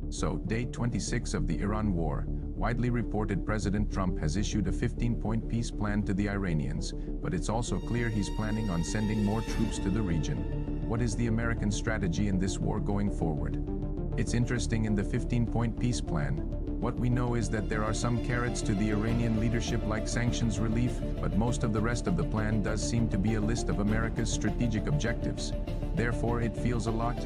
So, day 26 of the Iran war. Widely reported President Trump has issued a 15-point peace plan to the Iranians, but it's also clear he's planning on sending more troops to the region. What is the American strategy in this war going forward? It's interesting in the 15-point peace plan. What we know is that there are some carrots to the Iranian leadership like sanctions relief, but most of the rest of the plan does seem to be a list of America's strategic objectives. Therefore, it feels a lot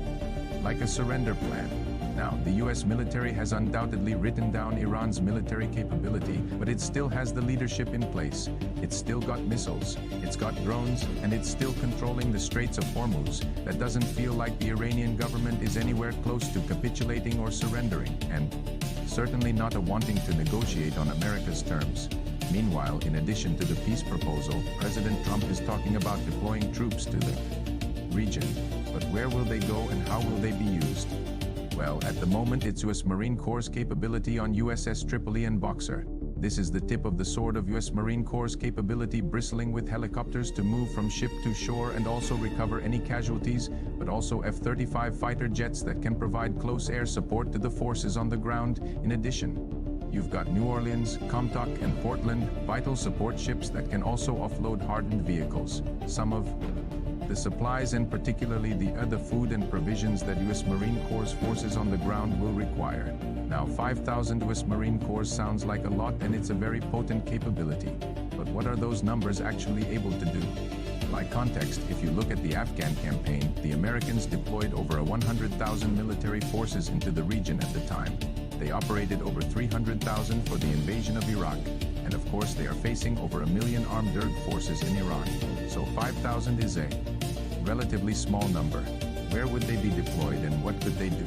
like a surrender plan. Now, the US military has undoubtedly written down Iran's military capability, but it still has the leadership in place. It's still got missiles, it's got drones, and it's still controlling the Straits of Hormuz. That doesn't feel like the Iranian government is anywhere close to capitulating or surrendering, and certainly not a wanting to negotiate on America's terms. Meanwhile, in addition to the peace proposal, President Trump is talking about deploying troops to the region. But where will they go and how will they be used? Well, at the moment it's US Marine Corps' capability on USS Tripoli and Boxer. This is the tip of the sword of US Marine Corps' capability, bristling with helicopters to move from ship to shore and also recover any casualties, but also F-35 fighter jets that can provide close air support to the forces on the ground. In addition, you've got New Orleans, Comtock, and Portland, vital support ships that can also offload hardened vehicles. Some of the supplies and particularly the other food and provisions that US Marine Corps forces on the ground will require. Now 5,000 US Marine Corps sounds like a lot and it's a very potent capability. But what are those numbers actually able to do? By context, if you look at the Afghan campaign, the Americans deployed over 100,000 military forces into the region at the time. They operated over 300,000 for the invasion of Iraq. And of course they are facing over 1 million armed Derg forces in Iran. So 5,000 is a relatively small number. Where would they be deployed and what could they do?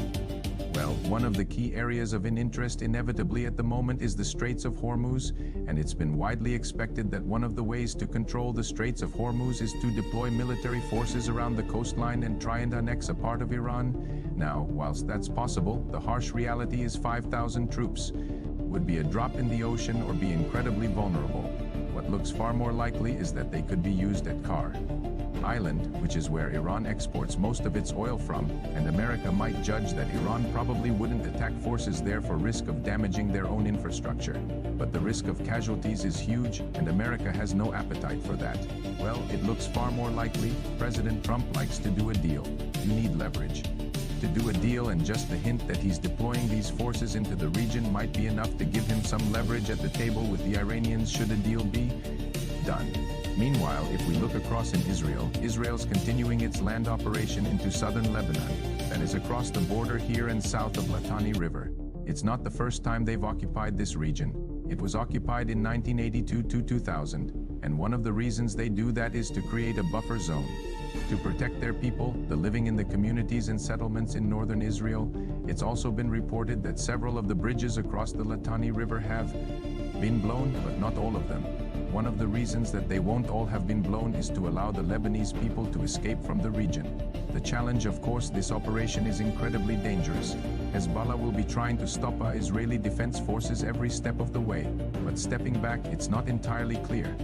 Well, one of the key areas of interest inevitably at the moment is the Straits of Hormuz, and it's been widely expected that one of the ways to control the Straits of Hormuz is to deploy military forces around the coastline and try and annex a part of Iran. Now, whilst that's possible, the harsh reality is 5,000 troops would be a drop in the ocean or be incredibly vulnerable. What looks far more likely is that they could be used at Qatar Island, which is where Iran exports most of its oil from, and America might judge that Iran probably wouldn't attack forces there for risk of damaging their own infrastructure. But the risk of casualties is huge, and America has no appetite for that. Well, it looks far more likely President Trump likes to do a deal. You need leverage to do a deal, and just the hint that he's deploying these forces into the region might be enough to give him some leverage at the table with the Iranians should a deal be done. Meanwhile, if we look across in Israel, Israel's continuing its land operation into southern Lebanon, that is across the border here and south of Litani River. It's not the first time they've occupied this region. It was occupied in 1982 to 2000, and one of the reasons they do that is to create a buffer zone to protect their people, the living in the communities and settlements in northern Israel. It's also been reported that several of the bridges across the Litani River have been blown, but not all of them. One of the reasons that they won't all have been blown is to allow the Lebanese people to escape from the region. The challenge, of course, this operation is incredibly dangerous. Hezbollah will be trying to stop our Israeli defense forces every step of the way, but stepping back, it's not entirely clear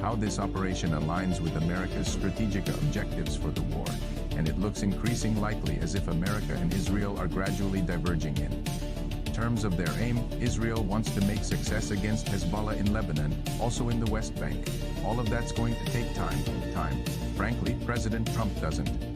how this operation aligns with America's strategic objectives for the war, and it looks increasingly likely as if America and Israel are gradually diverging in terms of their aim. Israel wants to make success against Hezbollah in Lebanon, also in the West Bank. All of that's going to take time. Frankly, President Trump doesn't.